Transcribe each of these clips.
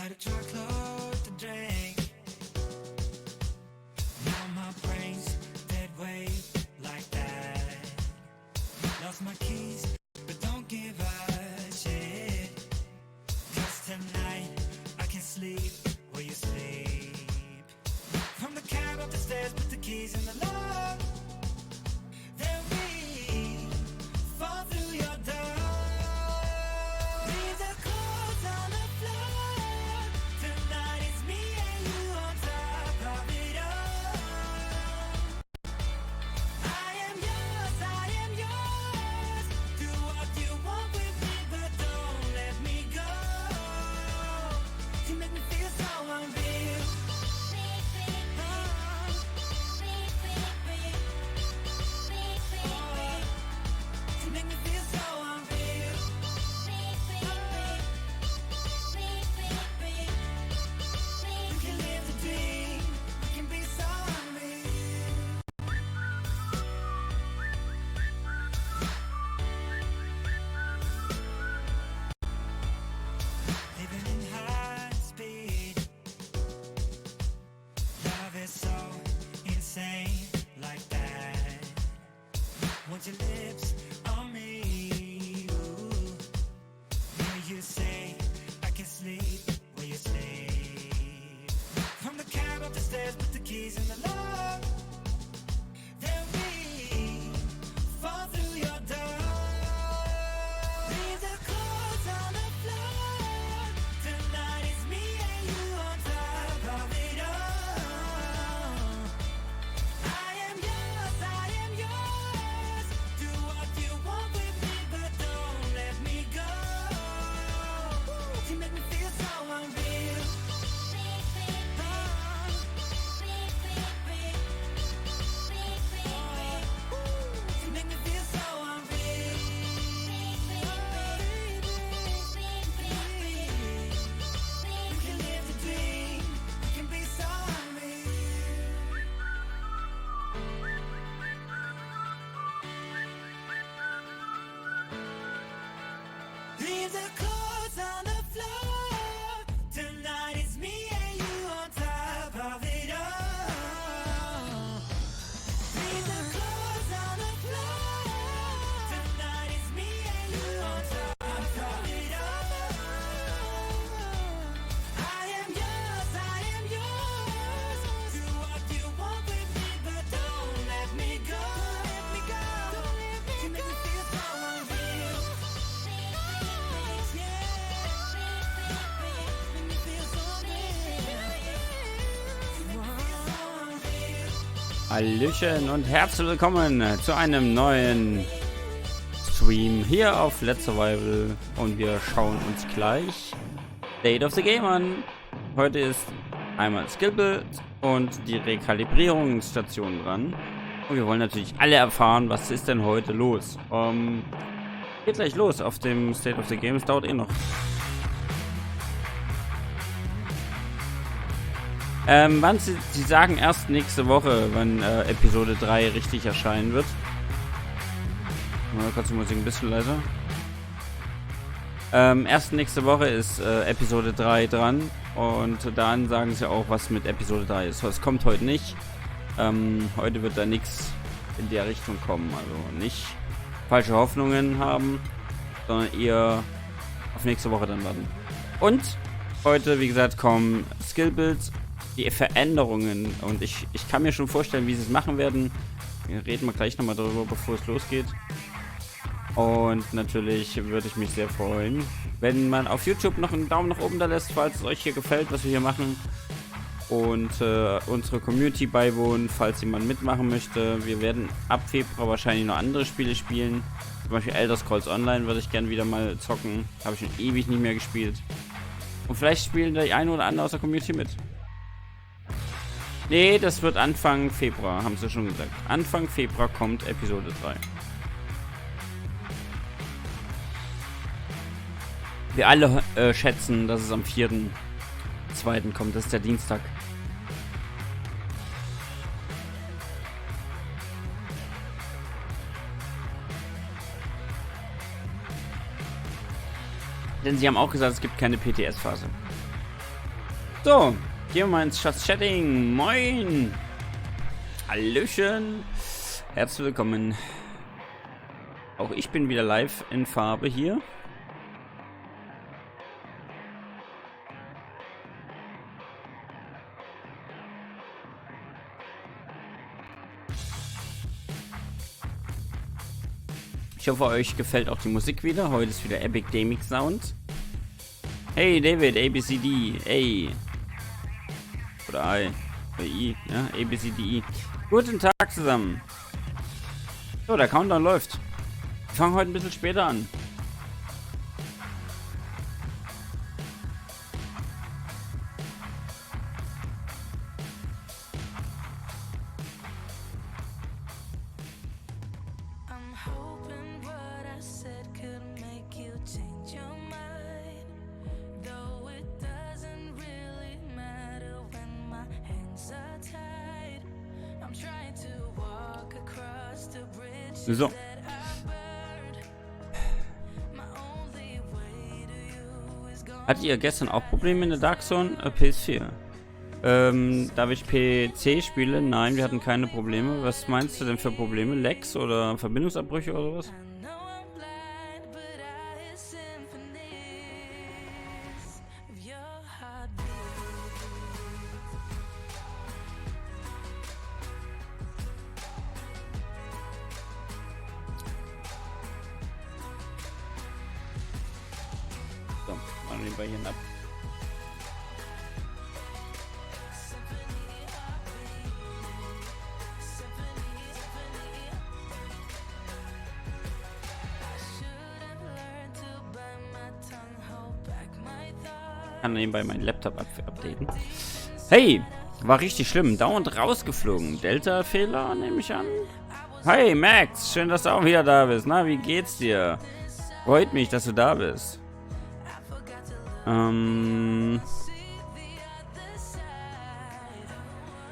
got a truckload to drink. Now my brain's dead weight like that. Lost my keys, but don't give a shit. 'Cause tonight I can sleep where you sleep. From the cab up the stairs, put the keys in the lock. Then we fall through your door. Leave the clothes on the floor. Tonight it's me and you on top of it all. I am yours. Do what you want with me, but don't let me go. You make me feel so unreal. You make me feel so unreal. You can live the dream. You can be so unreal. Living in high speed. Love is so insane like that. Want your lips on me. Ooh. Hear you say I can sleep where you sleep. From the cab up the stairs, put the keys in the lock. Then we fall through your door. Leave the clothes on the floor. Tonight it's me and you on top of it all. I am yours. Do what you want with me, but don't let me go. You make me feel so unreal. You make me feel so unreal. You can live the dream. You can be so unreal. Leave the clothes on the floor. Tonight it's me and you on top of it all. Leave the clothes on the floor. Tonight it's me and you on top of it all. I am yours. Do what you want with me, but don't let me go. You make me feel so unreal. Hallöchen und herzlich willkommen zu einem neuen Stream hier auf Let's Survival und wir schauen uns gleich State of the Game an. Heute ist einmal Skillbuild und die Rekalibrierungsstation dran und wir wollen natürlich alle erfahren, was ist denn heute los. Geht gleich los auf dem State of the Game, es dauert eh noch. Wann sie sagen erst nächste Woche, wann Episode 3 richtig erscheinen wird. Mal kurz die Musik ein bisschen leiser. Erst nächste Woche ist Episode 3 dran und dann sagen sie auch, was mit Episode 3 ist. Das kommt heute nicht. Heute wird da nichts in der Richtung kommen. Also nicht falsche Hoffnungen haben, sondern eher auf nächste Woche dann warten. Und heute, wie gesagt, kommen Skillbuilds, die Veränderungen und ich kann mir schon vorstellen, wie sie es machen werden. Reden wir gleich nochmal darüber, bevor es losgeht. Und natürlich würde ich mich sehr freuen, wenn man auf YouTube noch einen Daumen nach oben da lässt, falls es euch hier gefällt, was wir hier machen. Und unsere Community beiwohnen, falls jemand mitmachen möchte. Wir werden ab Februar wahrscheinlich noch andere Spiele spielen. Zum Beispiel Elder Scrolls Online würde ich gerne wieder mal zocken. Habe ich schon ewig nicht mehr gespielt. Und vielleicht spielen die eine oder andere aus der Community mit. Nee, das wird Anfang Februar, haben sie schon gesagt. Anfang Februar kommt Episode 3. Wir alle schätzen, dass es am 4.2. kommt. Das ist der Dienstag. Denn sie haben auch gesagt, es gibt keine PTS-Phase. So, gehen wir mal ins Chatting. Moin. Hallöchen. Herzlich willkommen. Auch ich bin wieder live in Farbe hier. Ich hoffe, euch gefällt auch die Musik wieder. Heute ist wieder Epic Gaming Sound. Hey David, ABCD, A. Oder I. Oder I, ja, ABCDI. Guten Tag zusammen. So, der Countdown läuft. Wir fangen heute ein bisschen später an. So. Hattet ihr gestern auch Probleme in der Dark Zone? PS4. Darf ich PC spielen? Nein, wir hatten keine Probleme. Was meinst du denn für Probleme? Lags oder Verbindungsabbrüche oder sowas? Bei hier ab. Kann nebenbei meinen Laptop updaten. Hey, war richtig schlimm. Dauernd rausgeflogen. Delta-Fehler, nehme ich an. Hi Max, schön, dass du auch wieder da bist. Na, wie geht's dir? Freut mich, dass du da bist.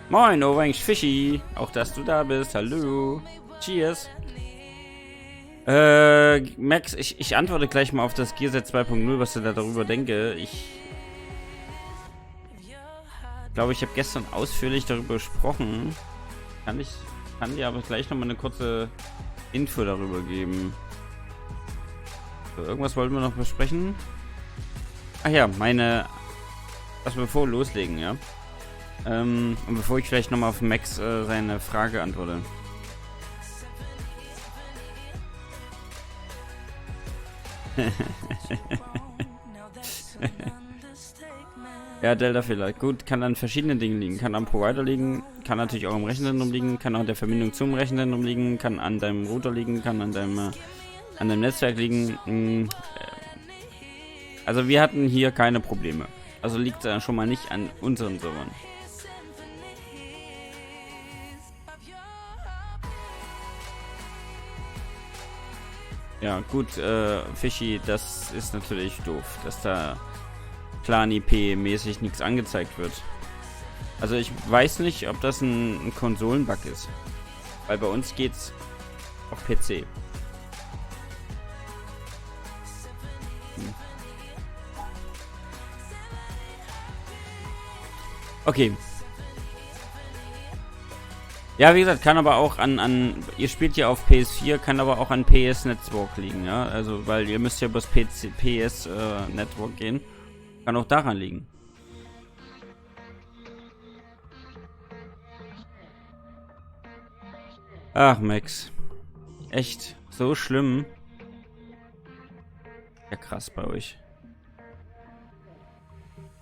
Moin, Orange Fishy. Auch dass du da bist. Hallo. Cheers. Max, ich antworte gleich mal auf das Gearset 2.0, was du da darüber denke. Ich glaube, ich habe gestern ausführlich darüber gesprochen. Kann dir aber gleich noch mal eine kurze Info darüber geben. So, irgendwas wollten wir noch besprechen. Ach ja, also bevor wir loslegen, ja. Und bevor ich vielleicht nochmal auf Max seine Frage antworte. Ja, Delta-Fehler. Gut, kann an verschiedenen Dingen liegen. Kann am Provider liegen, kann natürlich auch am Rechenzentrum liegen, kann auch an der Verbindung zum Rechenzentrum liegen, kann an deinem Router liegen, kann an deinem Netzwerk liegen. Also wir hatten hier keine Probleme. Also liegt es schon mal nicht an unseren Servern. Ja, gut, Fischi, das ist natürlich doof, dass da Plan-IP-mäßig nichts angezeigt wird. Also ich weiß nicht, ob das ein Konsolenbug ist. Weil bei uns geht's auf PC. Okay. Ja, wie gesagt, kann aber auch ihr spielt ja auf PS4, kann aber auch an PS Network liegen, ja. Also, weil ihr müsst ja über das PS Network gehen. Kann auch daran liegen. Ach, Max. Echt, so schlimm. Ja, krass bei euch.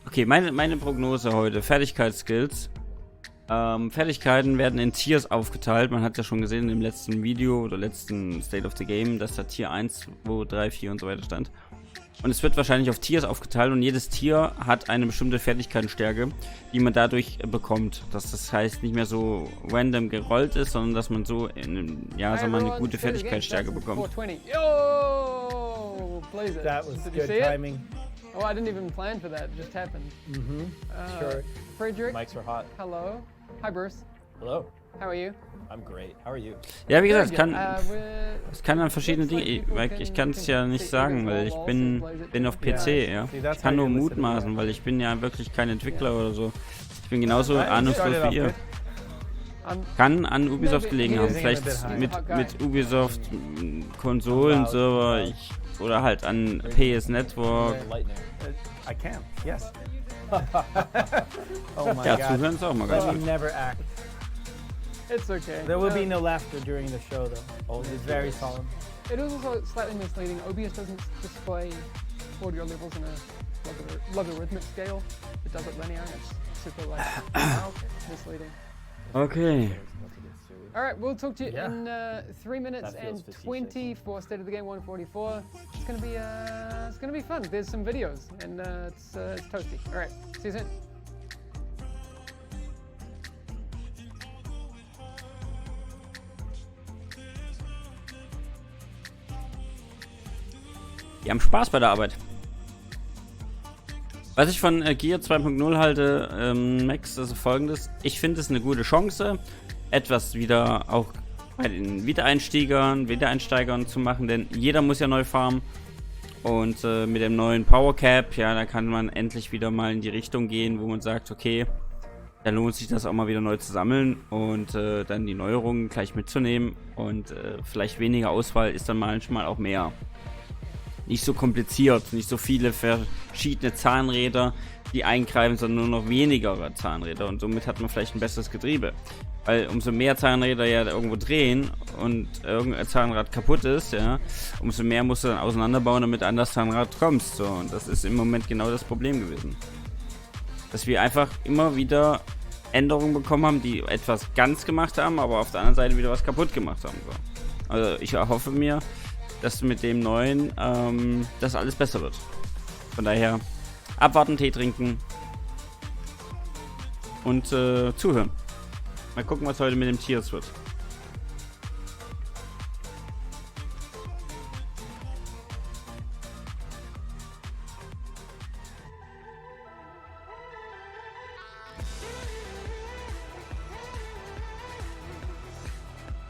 Okay, meine Prognose heute. Fertigkeitsskills. Fertigkeiten werden in Tiers aufgeteilt. Man hat ja schon gesehen im letzten Video oder letzten State of the Game, dass da Tier 1, 2, 3, 4 und so weiter stand. Und es wird wahrscheinlich auf Tiers aufgeteilt und jedes Tier hat eine bestimmte Fertigkeitenstärke, die man dadurch bekommt. Dass das heißt nicht mehr so random gerollt ist, sondern dass man so ja, sagen wir mal, eine gute Fertigkeitsstärke bekommt. That was good timing. Oh, I didn't even plan for that. It just happened. Sure. Frederick. Mics were hot. Hello. Hi, Bruce. Hello. How are you? I'm great. How are you? Ja, wie gesagt, Very es good. es kann dann verschiedene Dinge. Ich kann es ja nicht sagen, weil ich bin auf PC, ja. Ich kann nur mutmaßen, weil ich bin ja wirklich kein Entwickler oder so. Ich bin genauso ahnungslos wie ihr. Kann an Ubisoft gelegen haben. Vielleicht mit Ubisoft Konsolenserver oder halt an PS Network. I can. Yes. Oh my Ja, God. zuhören ist auch mal ganz Let me gut. never act. It's okay. There will be no laughter during the show, though. It's very solemn. It is also slightly misleading. OBS doesn't display audio levels in a logarithmic scale. It does it linear, and it's super like misleading. Okay. All right, we'll talk to you Yeah. in 3 minutes That feels and facetious. 20 for State of the Game 144. It's gonna be fun. There's some videos, and it's toasty. All right, see you soon. Die haben Spaß bei der Arbeit. Was ich von Gear 2.0 halte, Max, ist folgendes. Ich finde es eine gute Chance, etwas wieder auch bei den Wiedereinsteigern zu machen, denn jeder muss ja neu farmen. Und mit dem neuen Power Cap, ja, da kann man endlich wieder mal in die Richtung gehen, wo man sagt, okay, da lohnt sich das auch mal wieder neu zu sammeln und dann die Neuerungen gleich mitzunehmen. Und vielleicht weniger Auswahl ist dann manchmal auch mehr. Nicht so kompliziert, nicht so viele verschiedene Zahnräder, die eingreifen, sondern nur noch weniger Zahnräder und somit hat man vielleicht ein besseres Getriebe. Weil umso mehr Zahnräder ja irgendwo drehen und irgendein Zahnrad kaputt ist, ja, umso mehr musst du dann auseinanderbauen, damit du an das Zahnrad kommst. So. Und das ist im Moment genau das Problem gewesen. Dass wir einfach immer wieder Änderungen bekommen haben, die etwas ganz gemacht haben, aber auf der anderen Seite wieder was kaputt gemacht haben. So. Also ich erhoffe mir, dass mit dem neuen das alles besser wird. Von daher abwarten, Tee trinken und zuhören. Mal gucken, was heute mit dem Tiers wird.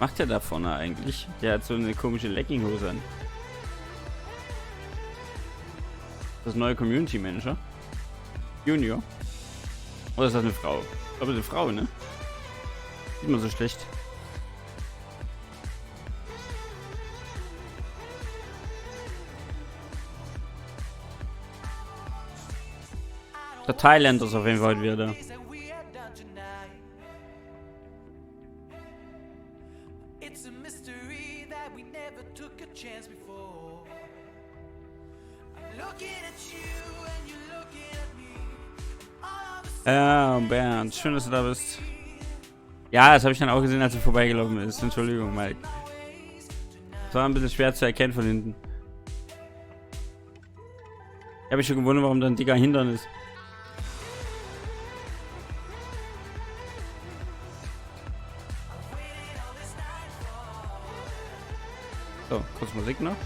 Macht der da vorne eigentlich? Der hat so eine komische Leckinghose an. Das neue Community Manager? Junior? Oder ist das eine Frau? Aber eine Frau, ne? Sieht man so schlecht. Der Thailänder ist auf jeden Fall heute wieder da. Ja, Bernd, schön, dass du da bist. Ja, das habe ich dann auch gesehen, als er vorbeigelaufen ist. Entschuldigung, Mike. Das war ein bisschen schwer zu erkennen von hinten. Ich habe mich schon gewundert, warum da ein dicker Hintern ist. So, kurz Musik noch.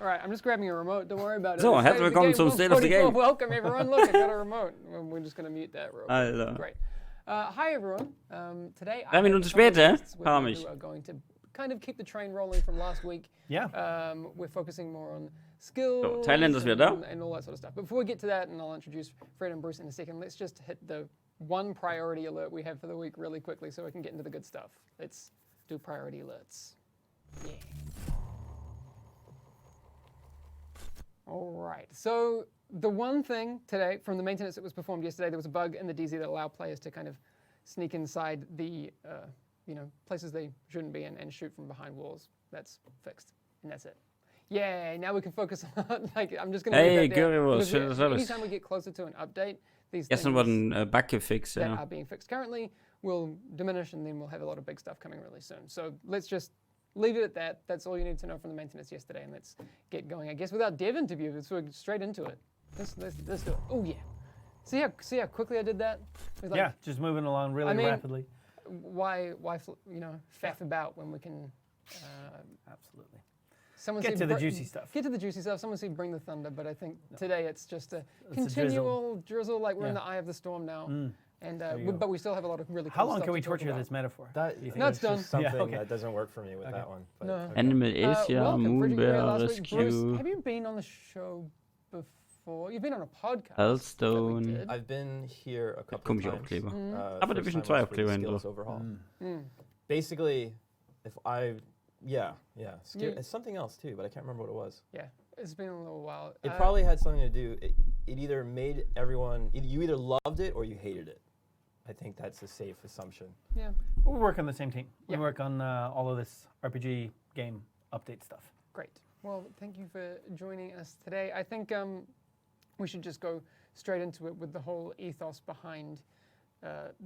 Alright, I'm just grabbing a remote, don't worry about it. So, herzlich willkommen zum State of the Game. Welcome everyone, look, I got a remote. We're just gonna mute that real quick. Alter. Great. Hi everyone. Today 3 Minuten später, kam ich. we're going to kind of keep the train rolling from last week. Yeah. We're focusing more on skills So, Thailand ist wieder da. and all that sort of stuff. But before we get to that, and I'll introduce Fred and Bruce in a second, let's just hit the one priority alert we have for the week really quickly so we can get into the good stuff. Let's do priority alerts. Yeah. Alright, so the one thing today from the maintenance that was performed yesterday, there was a bug in the DZ that allowed players to kind of sneak inside the places they shouldn't be in and shoot from behind walls. That's fixed, and that's it. Yay! Now we can focus on I'm just going to Hey, leave that there, Gurry, because schön, dass du da bist. anytime we get closer to an update, these Gestern things wurde ein Bug gefixt, that ja. are being fixed currently will diminish, and then we'll have a lot of big stuff coming really soon. So let's just leave it at that. That's all you need to know from the maintenance yesterday, and let's get going. I guess without dev interview, let's go straight into it. Let's do it. Oh yeah. See how quickly I did that? It was like, Yeah, just moving along really rapidly. Why faff about when we can? Absolutely. Someone Get said to the juicy stuff. Get to the juicy stuff. Someone said bring the thunder, but I think today it's just a a continual drizzle. Like we're in the eye of the storm now, and but we still have a lot of really. How cool long stuff can we to talk torture about. this metaphor? No, it's done. Just something Yeah, okay. that doesn't work for me with that one. But, No. okay. Animal is ja Welcome, Bridget, you were here Moonbear last week. Bruce, Rescue, have you been on the show before? You've been on a podcast. Healthstone. that we did. I've been here a couple Kommt of hier times. Aufkleber. Aber Division 2 Aufkleber hin drauf. Overhaul. Basically, if I, it's something else too, but I can't remember what it was. Yeah, it's been a little while. It probably had something to do. It either made everyone. You either loved it or you hated it. I think that's a safe assumption. Yeah. We work on the same team. We Yeah. work on all of this RPG game update stuff. Great. Well, thank you for joining us today. I think we should just go straight into it with the whole ethos behind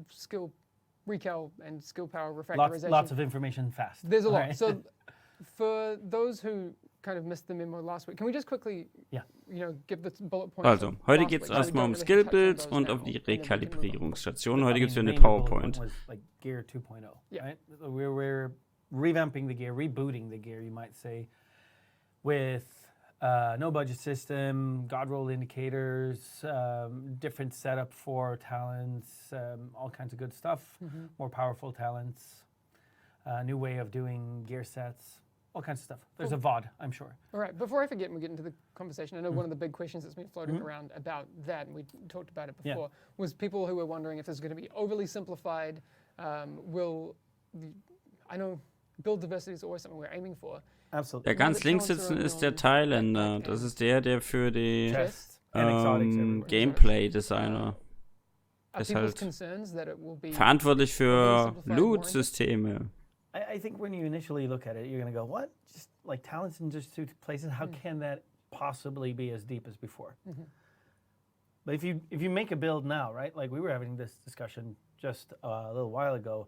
skill recal and skill power refactorization. Lots of information fast. There's a lot. All right. So for those who kind of missed the memo last week, can we just quickly give the bullet points? Also, heute last geht es week? erstmal um We don't really touch on Skillbuilds those und now, auf die and then we can move on. Rekalibrierungsstation. Heute I gibt es mean, wieder the eine main bullet PowerPoint. point was like Gear 2.0, Yeah. right? We're revamping the gear, rebooting the gear, you might say, with no budget system, God roll indicators, different setup for talents, all kinds of good stuff, more powerful talents, new way of doing gear sets, all kinds of stuff. There's a VOD, I'm sure. All right, before I forget and we get into the conversation, I know one of the big questions that's been floating around about that, and we talked about it before, was people who were wondering if this is going to be overly simplified. I know build diversity is always something we're aiming for. Absolutely. Der ganz links sitzen ist der Thailänder. Das ist der für die Chest and exotics everywhere. Gameplay-Designer. Are Ist people's halt concerns that it will be verantwortlich für simplified more Loot-Systeme. I think when you initially look at it, you're going to go, what? Just like talents in just two places? How can that possibly be as deep as before? But if you make a build now, right? Like we were having this discussion just a little while ago.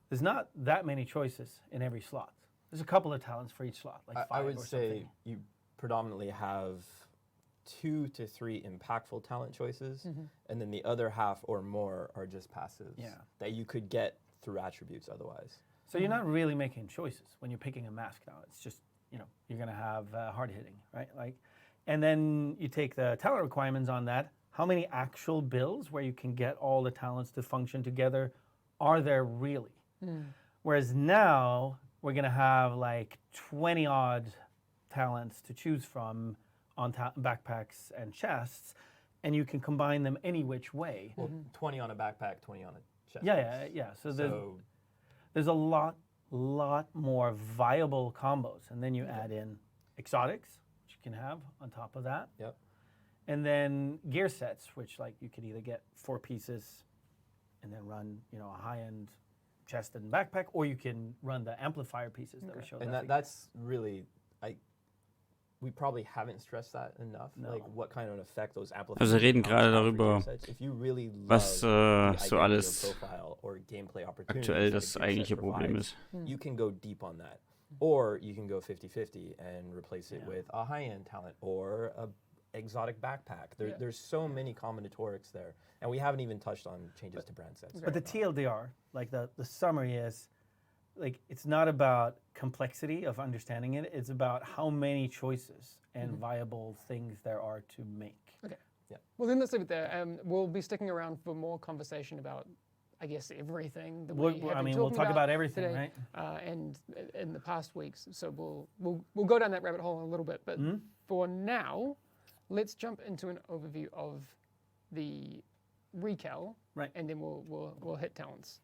There's not that many choices in every slot. There's a couple of talents for each slot, like I five would or say something. you predominantly have 2 to 3 impactful talent choices, and then the other half or more are just passives that you could get through attributes otherwise. So you're not really making choices when you're picking a mask now. It's just, you're going to have hard hitting, right? Like, and then you take the talent requirements on that. How many actual builds where you can get all the talents to function together are there really? Whereas now we're going to have like 20 odd talents to choose from on backpacks and chests, and you can combine them any which way. Well, 20 on a backpack, 20 on a chest. Yeah. So there's a lot more viable combos, and then you add in exotics, which you can have on top of that. Yep. And then gear sets, which like you could either get 4 pieces and then run, a high-end chest and backpack, or you can run the amplifier pieces that we showed. And last week. that's really, we probably haven't stressed that enough. No. Like what kind of effect those amplifiers. Also reden gerade darüber, If you really was love so alles profile or gameplay opportunities aktuell that a das gear set eigentliche Problem provides, ist. you can go deep on that. Or you can go 50-50 and replace it with a high-end talent or a exotic backpack. There's so many combinatorics there. And we haven't even touched on changes to brand sets. But the TLDR, like the summary is, like it's not about complexity of understanding it. It's about how many choices and viable things there are to make. Okay. Yeah. Well, then let's leave it there. We'll be sticking around for more conversation about, I guess, everything that we have been we'll talking talk about everything, today, right? and in the past weeks. So we'll go down that rabbit hole in a little bit. But for now, let's jump into an overview of the recal, Right. and then we'll hit talents.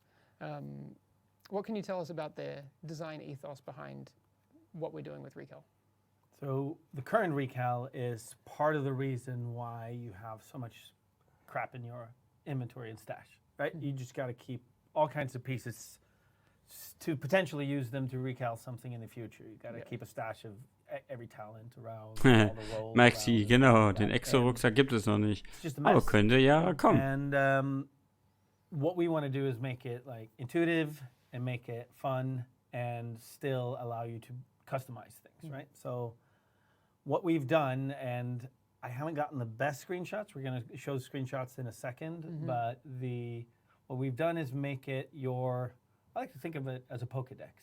What can you tell us about the design ethos behind what we're doing with recal? So the current recal is part of the reason why you have so much crap in your inventory and stash, right? You just got to keep all kinds of pieces to potentially use them to recal something in the future. You got to keep a stash of every talent around. All the rolls Maxi, around, genau, like den that. Exo-Rucksack gibt es noch nicht. It's just a Aber mess. könnte ja kommen. And what we want to do is make it like intuitive and make it fun and still allow you to customize things, right? So what we've done, and I haven't gotten the best screenshots. We're going to show screenshots in a second, but what we've done is make it I like to think of it as a Pokedex,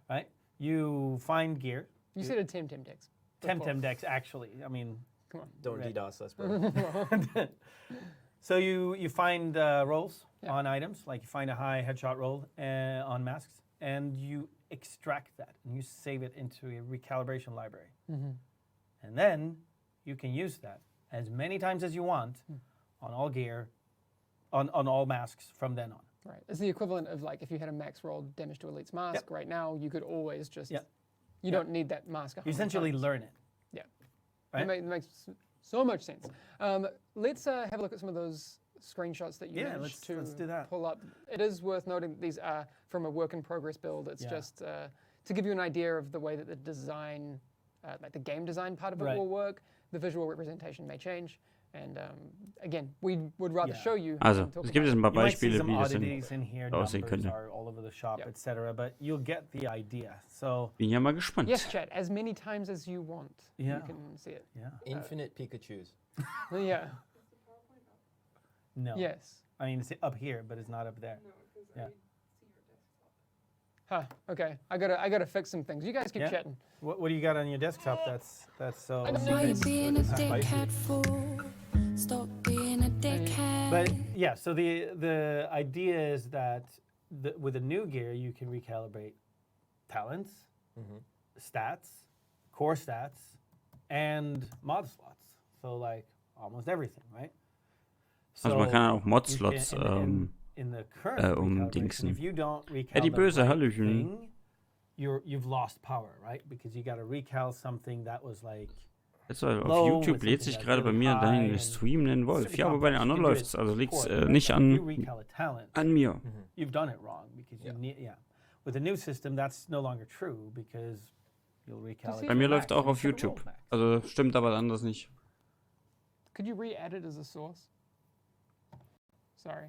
right? You find gear. You said a Temdex. Temdex, actually. I mean, Come on. Don't DDoS us, bro. so you find rolls on items, like you find a high headshot roll on masks, and you extract that and you save it into a recalibration library. And then you can use that as many times as you want on all gear, on all masks from then on. Right. It's the equivalent of like if you had a max roll damage to elite's mask right now, you could always just, you don't need that mask. You essentially learn it. Yeah. Right? It makes so much sense. Let's have a look at some of those screenshots that you managed to let's do that. pull up. It is worth noting that these are from a work in progress build. It's just to give you an idea of the way that the design, like the game design part of it will work. The visual representation may change. And again, we would rather show you. Also, es gibt jetzt ein paar You might see Beispiele, some wie das oddities in here, aussehen numbers könnte. are all over the shop, etc. But you'll get the idea. So Bin ja mal gespannt. Yes, chat, as many times as you want. Yeah. You can see it. Infinite Pikachus. Yeah. no. Yes. I mean, it's up here, but it's not up there. Yeah. Huh. Okay. I gotta fix some things. You guys keep chatting. What do you got on your desktop? That's so. Why you being a dickhead for? Stop being a dickhead. But yeah, so the idea is that with the new gear, you can recalibrate talents, stats, core stats, and mod slots. So like almost everything, right? Also man kann auch Mod-Slots in the current recalibration, umdingsen. if you don't Ja, die recal böse the right Hallöchen. thing, you've lost power, right? Because you got to recal something that was like. Jetzt auf Low YouTube with lädt something sich that's gerade bei really mir high dein and Stream einen Wolf. it's Ja, aber bei den complex. anderen You can do läuft's. it Also liegt's before, nicht but if you an recal a talent, mir. you've done it wrong because you need, with the new system, that's no longer true because you'll recal it Bei to mir max läuft auch auf instead of YouTube. rolled max. Also stimmt aber anders nicht. Could you re-add it as a source? Sorry.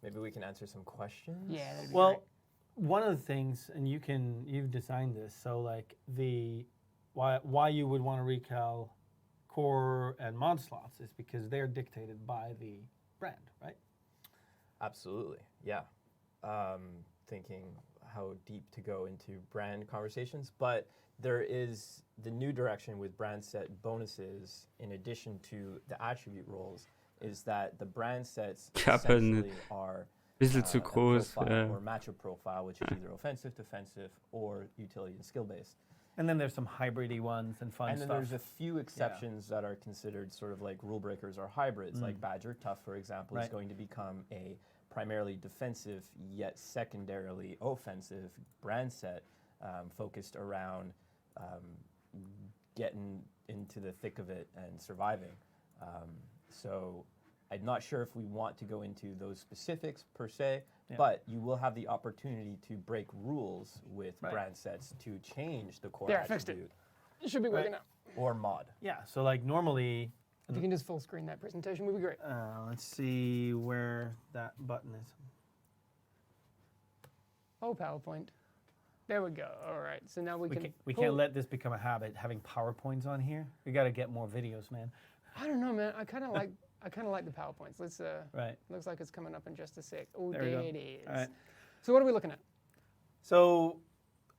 Maybe we can answer some questions. Yeah. That'd be Well, great. one of the things, and you've designed this, so like why you would want to recal core and mod slots is because they're dictated by the brand, right? Absolutely, yeah. Thinking how deep to go into brand conversations, but there is the new direction with brand set bonuses in addition to the attribute roles is that the brand sets essentially are Bisschen zu a groß. profile or matchup profile, which is either offensive, defensive, or utility and skill based. And then there's some hybridy ones and fun And then stuff. there's a few exceptions that are considered sort of like rule breakers or hybrids, like Badger Tough, for example, is Right. going to become a primarily defensive yet secondarily offensive brand set focused around getting into the thick of it and surviving. So I'm not sure if we want to go into those specifics per se, but you will have the opportunity to break rules with brand sets to change the core There, I fixed it. attribute It should be working now. or mod. Yeah, so like normally, If you can just full screen that presentation, would be great. let's see where that button is. Oh, PowerPoint. There we go. All right. So now we can. We pull- can't let this become a habit, having PowerPoints on here. We got to get more videos, man. I don't know, man. I kind of like. I kind of like the PowerPoints. Let's. Right. Looks like it's coming up in just a sec. Oh, There we there go. it is. All right. So what are we looking at? So,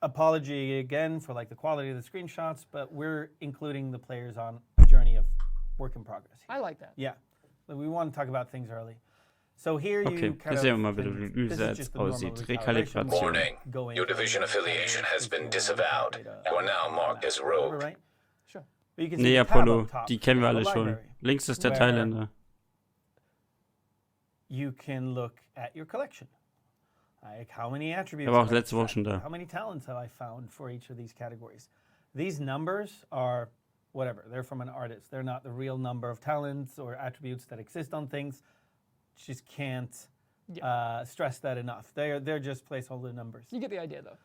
apology again for like the quality of the screenshots, but we're including the players on a journey of work in progress. I like that. Yeah, but we want to talk about things early. So here Okay, you kind hier sehen wir mal of wieder, can- wie this das is just jetzt the normal aussieht. recalibration. Rekalibration. Warning. Go in Your for division the affiliation has been before disavowed. data, You are now marked as rogue. right? Sure. But you can see Nee, the tab Apollo, up top die kennen wir for the alle schon. library. Links ist der Where- Thailänder. You can look at your collection. Like how many attributes? Er war auch have I letzte Woche schon extracted? da. How many talents have I found for each of these categories? These numbers are whatever. They're from an artist. They're not the real number of talents or attributes that exist on things. Just can't stress that enough. They're just placeholder numbers. You get the idea, though.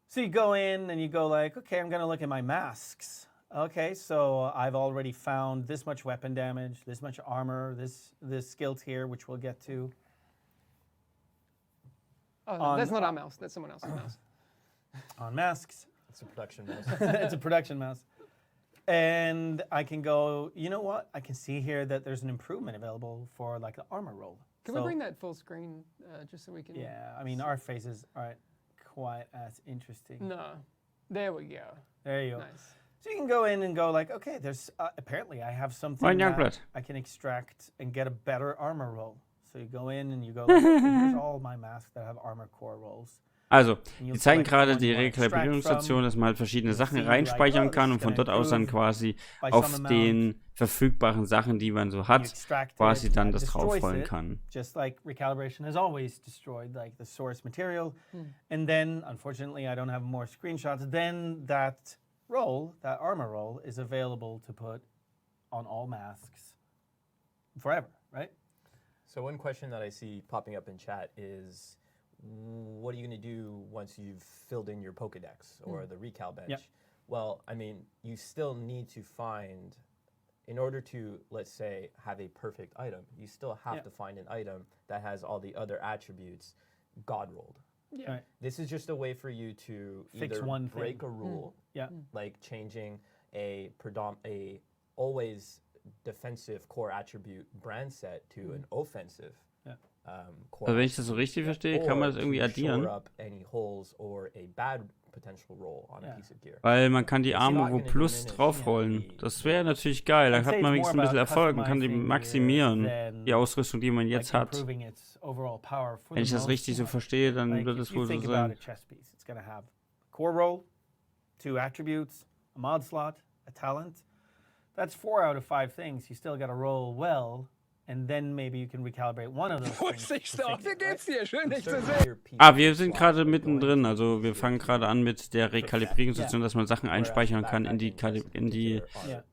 So you go in and you go like, okay, I'm going to look at my masks. Okay, so I've already found this much weapon damage, this much armor, this skill tier, which we'll get to. Oh, that's not our mouse. That's someone else's mouse. On masks. It's a production mouse. It's a production mouse. And I can go, you know what? I can see here that there's an improvement available for like the armor roll. Can we bring that full screen just so we can... Yeah, I mean, our faces aren't quite as interesting. No. There we go. There you go. Nice. So you can go in and go like, okay, there's apparently I have something that I can extract and get a better armor roll. So you go in and you go like, okay, here's all my masks that have armor core rolls. Also, die zeigen gerade die Rekalibrierungsstation, dass man halt verschiedene Sachen reinspeichern kann und von dort aus dann quasi auf den verfügbaren Sachen, die man so hat, quasi dann das draufrollen kann. Just like recalibration has always destroyed like the source material. And then, unfortunately, I don't have more screenshots. Then that roll, that armor roll, is available to put on all masks forever, right? So one question that I see popping up in chat is, what are you going to do once you've filled in your Pokedex or the recal bench? Yep. Well, I mean, you still need to find, in order to, let's say, have a perfect item, you still have to find an item that has all the other attributes God rolled. Yeah. Right. This is just a way for you to Fix either one break thing. a rule, like changing a always defensive core attribute brand set to an offensive core. Also wenn ich das so richtig verstehe, kann man das irgendwie addieren. Up any holes or a bad potential roll on a piece of gear. Weil man kann die Arme wo plus draufrollen. Das wäre natürlich geil. Dann hat man wenigstens ein bisschen Erfolg und kann die maximieren, die Ausrüstung, die man jetzt hat. Wenn ich das richtig so verstehe, dann wird es wohl so sein. It's going to have core roll, 2 attributes, a mod slot, a talent. That's 4 out of 5 things. You still got to roll well. And then maybe you can recalibrate one of those things. Wie geht's dir? Schön, dich zu sehen. Wir sind gerade mittendrin. Also wir fangen gerade an mit der Rekalibrierungsstation, dass man Sachen einspeichern kann in die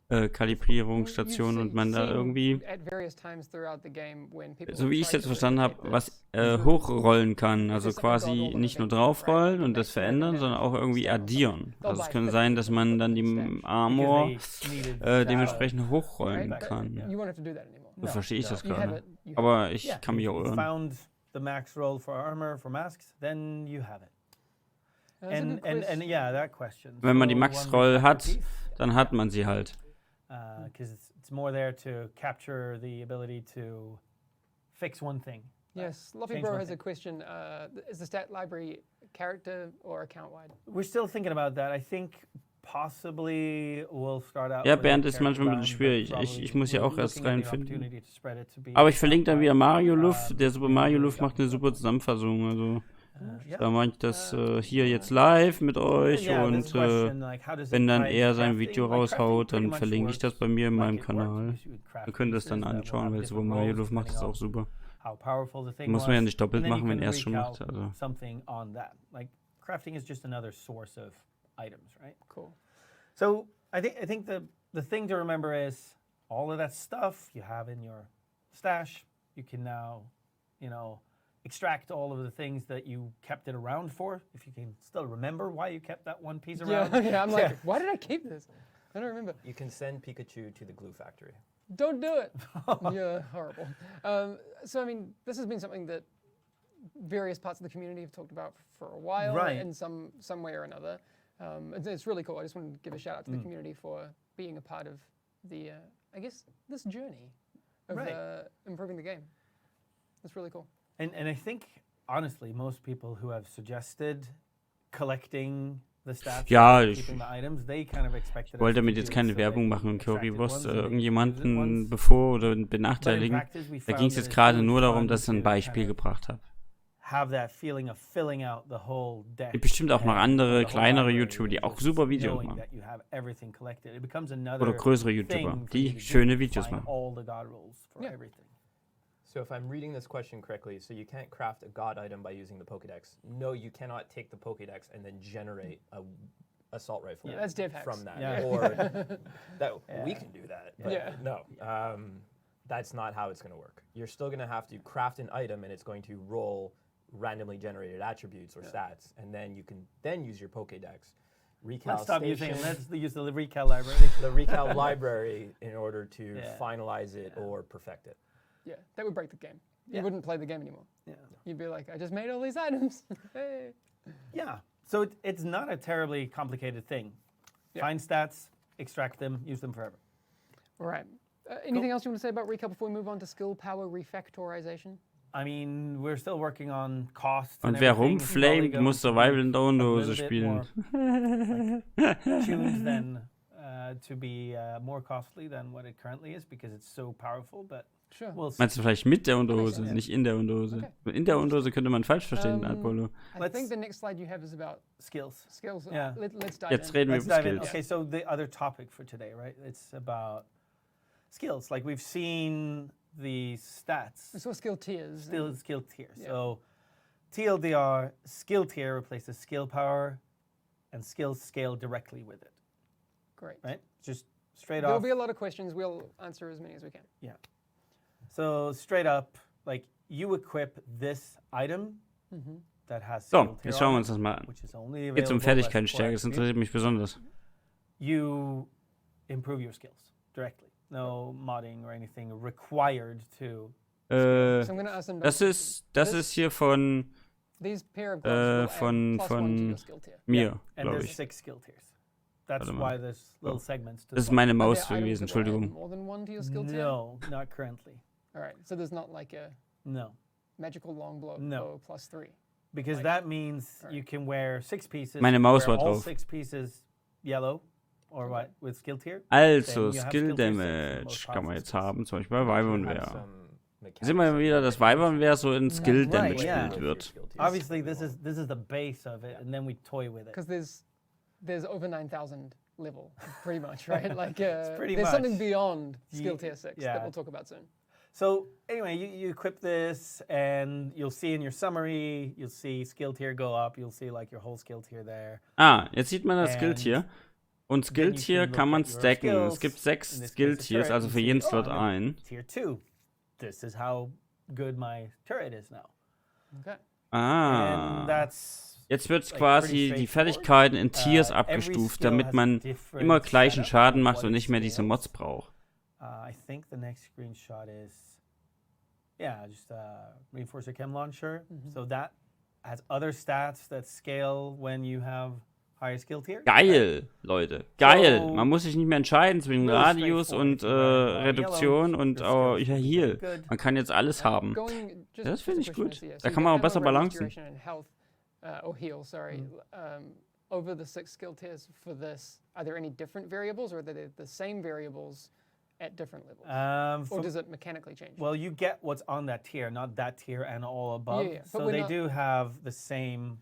Kalibrierungsstation und man da irgendwie, so wie ich es jetzt verstanden habe, was hochrollen kann. Also quasi nicht nur draufrollen und das verändern, sondern auch irgendwie addieren. Also es könnte sein, dass man dann die Armor dementsprechend hochrollen kann. So verstehe ich das gerade. Aber ich kann mich auch irren. Found the max roll for armor for masks, then you have it. And yeah, that question. Wenn man die Max-Roll hat, dann hat man sie halt. Because it's more there to capture the ability to fix one thing. Yes, Loppy Bro has a question. Is the stat library character or account wide? We're still thinking about that. I think possibly we'll start out. Ja, Bernd ist manchmal ein bisschen schwierig. Ich muss ja auch erst reinfinden. Aber ich verlinke dann wieder Mario Luft. Der Super Mario Luft macht eine super Zusammenfassung. Also da mache ich das hier jetzt live mit euch und wenn dann er sein Video raushaut, dann verlinke ich das bei mir in meinem Kanal. Ihr könnt das dann anschauen, weil Super Mario Luft macht das auch super. Muss man ja nicht doppelt machen, wenn er es schon macht. Also. Crafting is just another source of items, right? Cool. So I think the thing to remember is all of that stuff you have in your stash, you can now, extract all of the things that you kept it around for, if you can still remember why you kept that one piece around. Yeah, I'm like, why did I keep this? I don't remember. You can send Pikachu to the glue factory. Don't do it. Yeah, horrible. So, I mean, this has been something that various parts of the community have talked about for a while, in some way or another. It's really cool. I just want to give a shout out to the community for being a part of the, I guess, this journey of improving the game. That's really cool. And I think, honestly, most people who have suggested collecting the stats, keeping the items, they kind of expected. Ich wollte damit jetzt keine Werbung machen und Currywurst irgendjemanden benachteiligen. Da ging es jetzt gerade nur darum, dass ich ein Beispiel gebracht habe. Es gibt bestimmt auch noch andere, kleinere YouTuber, die auch super Videos machen. Oder größere YouTuber, die schöne Videos machen. So if I'm reading this question correctly, so you can't craft a god item by using the Pokedex. No, you cannot take the Pokedex and then generate a assault rifle. Yeah, that's dev hacks. From that, Yeah. or that we can do that. But Yeah. no, that's not how it's going to work. You're still going to have to craft an item, and it's going to roll randomly generated attributes or stats, and then you can then use your Pokédex. Let's stop using. station, Let's use the recal library. the recal library in order to Yeah. finalize it or perfect it. Yeah, that would break the game. You Yeah. wouldn't play the game anymore. Yeah. You'd be like, I just made all these items. Hey. Yeah. So it's not a terribly complicated thing. Yeah. Find stats, extract them, use them forever. All right. Anything else you want to say about Recal before we move on to skill power refactorization? I mean, we're still working on costs. Und and wer everything. It's probably rumflamet, going muss to be Survival in der a Unterhose little bit spielen. more, tuned than to be more costly than what it currently is because it's so powerful. But Sure. we'll see. Meinst du vielleicht mit der Unterhose, Ja. nicht in der Unterhose? Okay. In der Unterhose könnte man falsch verstehen, Apollo. I Let's- think the next slide you have is about Skills. skills. Yeah. Let's dive Jetzt in. reden wir Let's über dive in. Skills. Okay, so the other topic for today, right? It's about skills. Like we've seen the stats. We saw skill tiers. Still skill tier. Yeah. So TLDR skill tier replaces skill power, and skills scale directly with it. Great. Right? Just straight There'll off. be a lot of questions. We'll answer as many as we can. So straight up, like you equip this item that has So, skill tier jetzt schauen wir on uns it, das mal an. which is only Geht um available as Fertigkeitenstärke, das core interessiert mich besonders. you improve your skills directly. No modding or anything required to. So I'm going to ask them. Das ist hier von These pair of gloves will von- add +1 to your von- skill tier. mir, And glaube there's ich. 6 skill tiers. That's Warte mal. why there's little segments to Das ist the meine Are Maus there gewesen, items that will add Entschuldigung. more than 1 to your skill tier? No, not currently. All right. So there's not like a No. magical long blow No. +3. Because Like- that means Alright. you can wear 6 pieces. Meine Maus wear war all drauf. 6 pieces yellow or what with skill tier. Also, Then you have Skill Skill Tier 6, the Damage most kann man powerful jetzt skills. haben, zum Beispiel bei Wyvernware. Have some Sehen wir wieder, dass Wyvernware so in Skill Right, Damage yeah. gespielt wird. Obviously, this is the base of it, and then we toy with it. Because there's over 9,000 level, pretty much, right? Like pretty there's something much. beyond skill Ye- tier 6 yeah. that we'll talk about soon. So anyway, you equip this, and you'll see in your summary, you'll see skill tier go up. You'll see like your whole skill tier there. Jetzt sieht man das Skill Tier. Und Skill then you Tier can kann look man at your stacken. skills. Es gibt In 6 this Skill case, the Tiers, turret, also you für see, jeden oh, Slot I'm in ein. Tier 2. This is how good my turret is now. Okay. And that's Jetzt wird like, quasi pretty die straightforward. Fertigkeiten in Tiers Every abgestuft, skill damit has man a different immer gleichen setup Schaden of macht what und it nicht mehr diese scales. Mods braucht. I think the next screenshot is, just Reinforcer Chem Launcher. So that has other stats that scale when you have higher skill tier. Geil, Leute. Geil. So- Man muss sich nicht mehr entscheiden zwischen Really Radius straightforward. und If you wear Reduktion yellow, und your skills ja, will be Heal. good. Man kann jetzt alles haben. Just Das finde a ich question gut. I see here. Da you kann man don't auch besser have a radius, balancen. duration, and health, or heal, sorry, over the 6 skill tiers for this. Are there any different variables, or are they the same variables at different levels? Or From- does it mechanically change? well, you get what's on that tier, not that tier and all above. Yeah, but So we're they not- do have the same,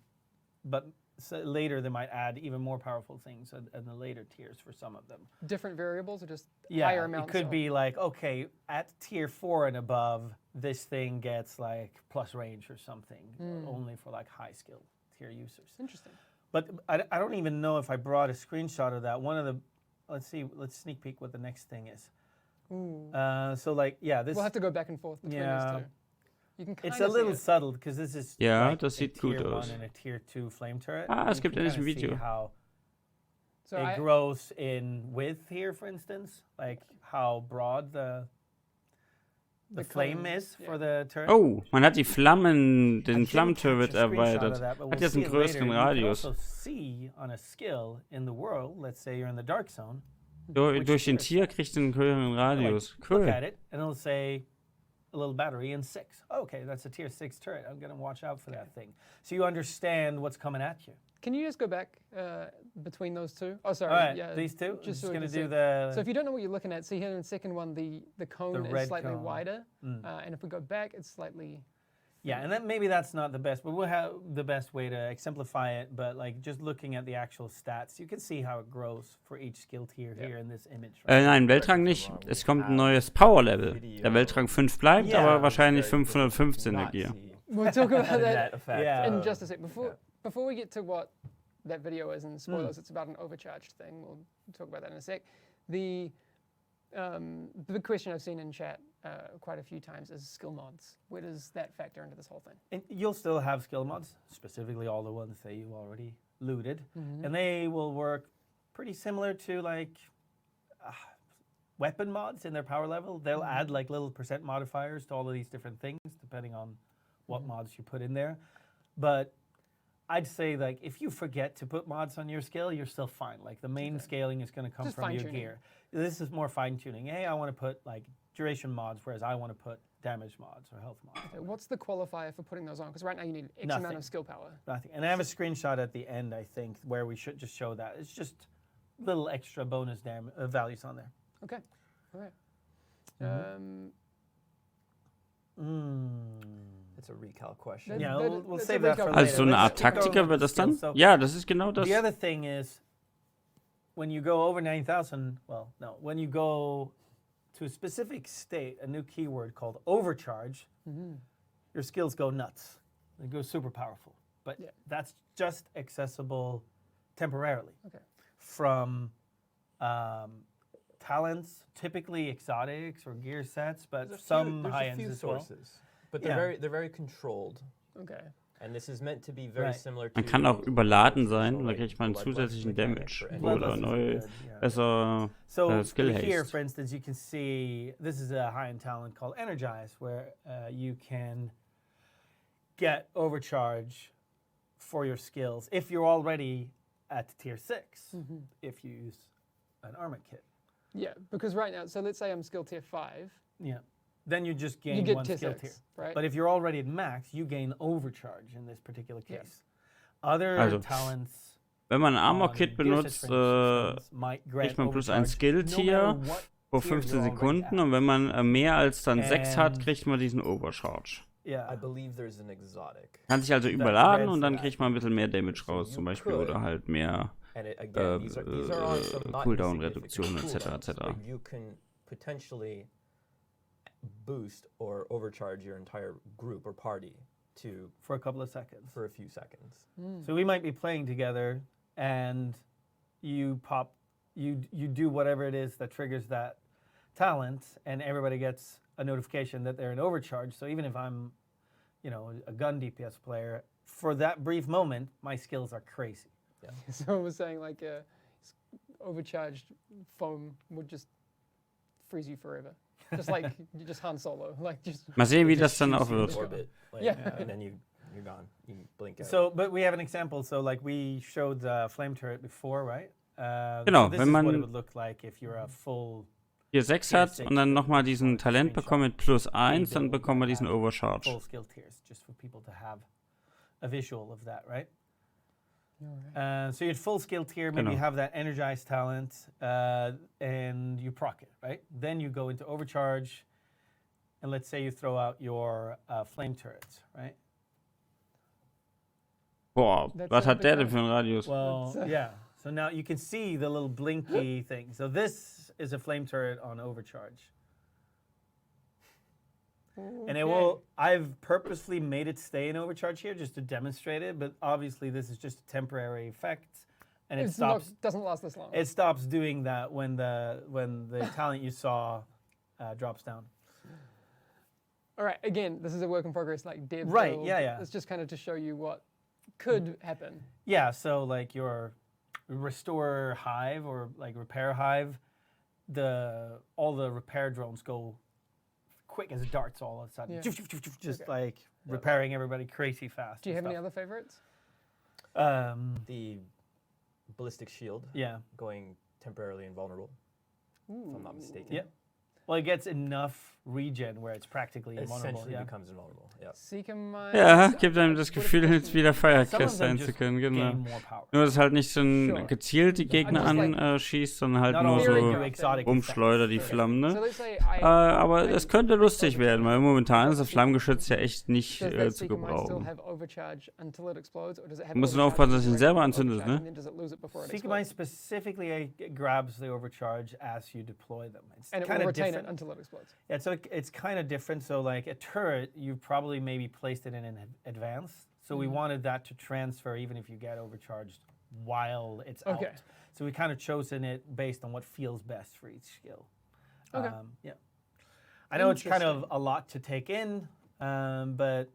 but later they might add even more powerful things in the later tiers for some of them. Different variables, or just Yeah, higher it amounts? could of- be like, okay, at tier 4 and above, this thing gets like plus range or something, only for like high skill tier users. Interesting. But I don't even know if I brought a screenshot of that. One of the, let's sneak peek what the next thing is. Ooh. So like, this, We'll have to go back and forth between Yeah. those two. You can it's kinda a little see it. subtle because this is Ja, like das a sieht gut tier 1 aus. and a tier 2 flame turret. Es You gibt can endlich ein kinda see Video. how So it I, grows in width here, for instance, like how broad the The flame cone, is yeah. for the turret. Oh, man hat die Flammen, I den didn't Flammenturret capture a screenshot erweitert. of that, but Hat we'll jetzt einen see it later. größeren You can Radius. also see on a skill in the world, let's say you're in the dark zone, Durch den Tier kriegt einen höheren Radius. look Cool. at it, and it'll say a little battery in 6. Okay, that's a tier 6 turret. I'm gonna watch out for that thing. So you understand what's coming at you. can you just go back between those two? Oh, sorry. All right, yeah, these two. Just so Just we gonna can see. do the. So if you don't know what you're looking at, see here in the second one, the cone The is red slightly cone. wider, and if we go back, it's slightly. Yeah, and then maybe that's not the best, but we'll have the best way to exemplify it. But like just looking at the actual stats, you can see how it grows for each skill tier here in this image. Right? Nein, Weltrang nicht. Es kommt ein neues Power-Level. Der Weltrang 5 bleibt, Ja. aber wahrscheinlich 515 Not Energie. see We'll talk about the that net effect Yeah. in of- just a sec. Before we get to what that video is, and spoilers, it's about an overcharged thing. We'll talk about that in a sec. The big question I've seen in chat quite a few times is skill mods. Where does that factor into this whole thing? And you'll still have skill mods, specifically all the ones that you already looted, and they will work pretty similar to like weapon mods in their power level. They'll add like little percent modifiers to all of these different things depending on what mods you put in there. But I'd say like if you forget to put mods on your skill, you're still fine. Like the main scaling is going to come Just from your fine-tuning. gear. This is more fine tuning. Hey, I want to put like duration mods, whereas I want to put damage mods or health mods. Okay, what's the qualifier for putting those on? Because right now you need X Nothing. amount of skill power. Nothing. And I have a screenshot at the end, I think, where we should just show that. It's just little extra bonus values on there. Okay, all right. It's a recal question. Yeah, That- we'll that's save a that for recap. later. Also so eine Let's Art keep going Taktiker with wird the das dann? skills. So Ja, das ist genau das. the other thing is, when you go over 9,000, well, no, when you go to a specific state, a new keyword called overcharge, your skills go nuts. They go super powerful. But Yeah. that's just accessible temporarily Okay. from talents, typically exotics or gear sets, but There's some there's high a ends few as well. sources, but Yeah. they're very controlled, Okay. and this is meant to be very Right. similar to. Man kann auch überladen sein und da like kriegt man blood zusätzlichen mechanic Damage for any Blood oder Lust is neu good, yeah. besser So Skill here, Haste. for instance, you can see this is a high-end talent called Energize, where you can get overcharge for your skills if you're already at tier 6, if you use an armor kit. Yeah, because right now, so let's say I'm skill tier 5. Yeah. Then you just gain You get one tier skill 6, tier. right? But if you're already at max, you gain overcharge in this particular Yeah. case. Other Also, talents. Wenn man ein Armor on Kit gear benutzt, sets, for instance, might grant kriegt man plus ein overcharge Skill-Tier no matter what vor tier 15 you're already Sekunden at. und wenn man mehr als dann 6 hat, And- kriegt man diesen Overcharge. Yeah. I believe there's an exotic, Kann sich also überladen grants und dann that. kriegt man ein bisschen mehr Damage So raus you zum Beispiel could- oder halt mehr. and again, these are on some not Cooldown-Reduktion, insignificant etc., etc. cooldowns, but you can potentially boost or overcharge your entire group or party to For a couple of seconds. for a few seconds. So we might be playing together, and you do whatever it is that triggers that talent, and everybody gets a notification that they're in overcharge. So even if I'm, a gun DPS player, for that brief moment, my skills are crazy. So I was saying like overcharged foam would just freeze you forever. Just like you just Han Solo, like just. Mal sehen, wie It das just dann shoots auch you in wird. orbit, like, Yeah. and then you're gone. You blink out. So, but we have an example. So, like we showed the flame turret before, right? Genau, so this wenn is man- what it would look like if you're a full Tier 6 hat und dann nochmal diesen Talent bekommt mit plus 1, dann bekommt man diesen full Overcharge. skill tiers, just for people to have a visual of that, right? Alright. So you had full skill tier, maybe you Genau. have that energized talent, and you proc it, right? Then you go into overcharge, and let's say you throw out your flame turret, right? Boah, That's was a hat big der denn one. für einen Radius? Well, yeah. So now you can see the little blinky thing. So this is a flame turret on overcharge. And it will, I've purposely made it stay in overcharge here just to demonstrate it, but obviously this is just a temporary effect, and it Doesn't last this long. It stops doing that when the talent you saw drops down. All right. Again, this is a work in progress, like dev Right, build. yeah, yeah. It's just kind of to show you what could happen. Yeah, so like your restore hive or like repair hive, all the repair drones go quick as darts all of a sudden. Yeah. Just Okay. like repairing everybody crazy fast. Do you and have any stuff. other favorites? The ballistic shield Yeah. going temporarily invulnerable, if I'm not mistaken. Yeah. Well, it gets enough regen where it's practically invulnerable. Essentially Yeah. becomes invulnerable. Yeah. Seeker Mind. Ja, gibt einem das What a Gefühl, jetzt wieder Some of Firecast them sein just zu können, gain genau. more power. Nur, dass halt nicht so Sure. ein gezielt die Gegner just like- anschießt, sondern halt Not nur only Very do so good. exotic rumschleudert die effects. Flammen, So ne? let's say Aber es könnte lustig werden, weil momentan ist das Flammengeschütz ja echt nicht Does that zu Seeker Mind still gebrauchen. have overcharge until it explodes, or does it have? Du musst nur overcharge aufpassen, dass du ihn during selber the anzündest, overcharge ne? And then does it lose it before it Seeker Mind explodes? specifically grabs the overcharge as you deploy them. It's And it kind will of retain different. it until it explodes. Yeah, so it's kind of different. So like a turret, you probably maybe placed it in advance. So we wanted that to transfer even if you get overcharged while it's Okay. out. So we kind of chosen it based on what feels best for each skill. Okay. Yeah. I know it's kind of Interesting. a lot to take in, but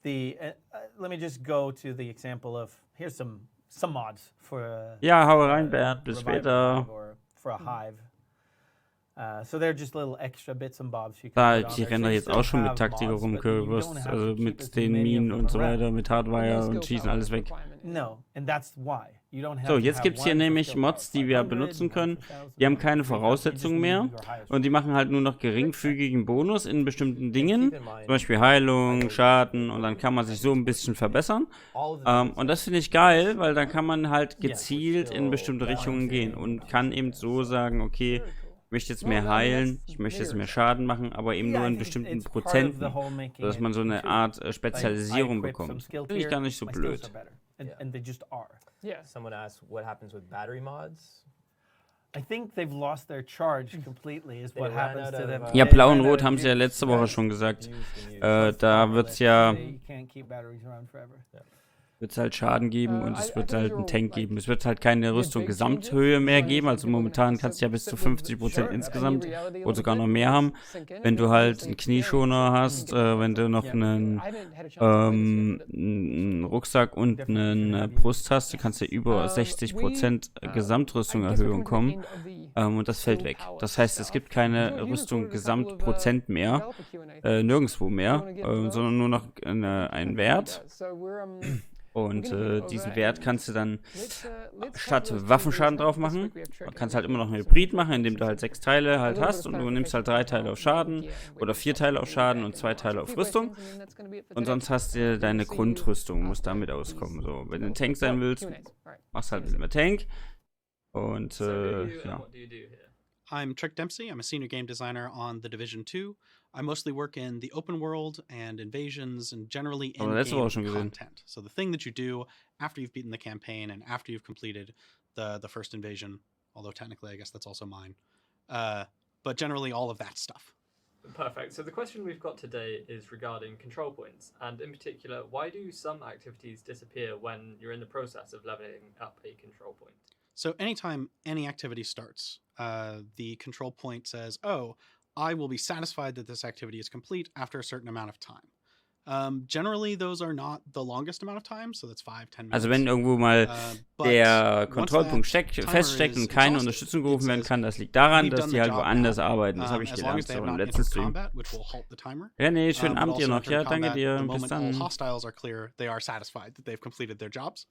let me just go to the example of here's some mods for Ja, hau rein, Bernd. Bis Revival später. Hive or for a hive. So they're just little extra bits and bobs you can Da, put on die there. rennen So da you jetzt still auch schon mit have Taktik mods, but you rumkürbst, don't have also to keep mit as den many of Minen them und so around. weiter, mit But no Hardwire skill und schießen power alles weg. requirement in No, and that's why. You don't have So, to jetzt have gibt es hier one for nämlich skill Mods, power die wir 500, benutzen one for können. 1000, Die haben one for keine 3000. You just Voraussetzungen need mehr your highest und die one. machen halt nur noch geringfügigen Bonus in bestimmten Dingen. keep in mind, Zum Beispiel Heilung, Schaden und dann kann man sich so ein bisschen verbessern. all of the things Und that das finde ich geil, weil dann kann man halt Ja. gezielt in bestimmte Richtungen gehen und kann eben so sagen, okay, ich möchte jetzt mehr Well, I mean, heilen, that's ich möchte jetzt bigger mehr stuff. Schaden machen, aber eben Yeah, nur I in think bestimmten it's part of Prozenten, the whole making sodass it man so eine intuitive. Art Like, Spezialisierung I equip some bekommt. skill Finde ich tier, gar nicht so my skills blöd. are better, and, Yeah. and they just are. Yeah. someone asked what happens with battery mods. I think they've lost their charge completely is They what ran happens out to of, them. Ja, They Blau ran und out Rot of haben sie ja juice. letzte Woche Right. schon gesagt. Used and used. Da wird's ja You can't keep batteries around forever. halt Schaden geben und I es wird think halt they're einen all, Tank like, geben. Es wird halt keine big Rüstung changes. Gesamthöhe mehr So I geben, guess also people are gonna momentan have to kannst du ja bis zu sit with 50% sure, insgesamt new reality a oder little sogar bit, noch mehr let haben. this sink in, Wenn and du then halt once einen they Knieschoner experience it, hast, you can get wenn du better. noch Ja. einen I haven't had a chance to play this yet, but Rucksack und eine Brust hast, du kannst ja über 60% Gesamtrüstungerhöhung kommen. Und das fällt weg. Das heißt, es gibt keine Rüstung Gesamtprozent mehr, nirgendwo mehr, sondern nur noch einen Wert. Und diesen Wert kannst du dann statt Waffenschaden drauf machen. Du kannst halt immer noch einen Hybrid machen, indem du halt 6 Teile halt hast und du nimmst halt 3 Teile auf Schaden oder 4 Teile auf Schaden und 2 Teile auf Rüstung. Und sonst hast du deine Grundrüstung, musst damit auskommen. So, wenn du ein Tank sein willst, machst halt mit einem Tank. Und ja. What do you do here? I'm Trick Dempsey. I'm a senior game designer on The Division 2. I mostly work in the open world and invasions and generally Aber letzte Woche schon in-game gesehen. content. So the thing that you do after you've beaten the campaign and after you've completed the first invasion, although technically I guess that's also mine. But generally all of that stuff. Perfect. So the question we've got today is regarding control points, and in particular, why do some activities disappear when you're in the process of leveling up a control point? So anytime any activity starts, the control point says, oh, I will be satisfied that this activity is complete after a certain amount of time. Generally, those are not the longest amount of time, so that's 5-10 minutes. Also wenn irgendwo mal But der once Kontrollpunkt that timer feststeckt is und keine exhausted, Unterstützung it gerufen werden says, kann, das liegt daran, "We've dass done die the halt job woanders now." arbeiten. Das habe ich As long as gelernt they so have im not letzten entered Stream. combat, which will halt the timer. Ja, nee, schönen But Abend dir also noch. entered Ja, danke combat, dir. The Bis moment all dann. hostiles are clear, they are satisfied that they've completed their jobs.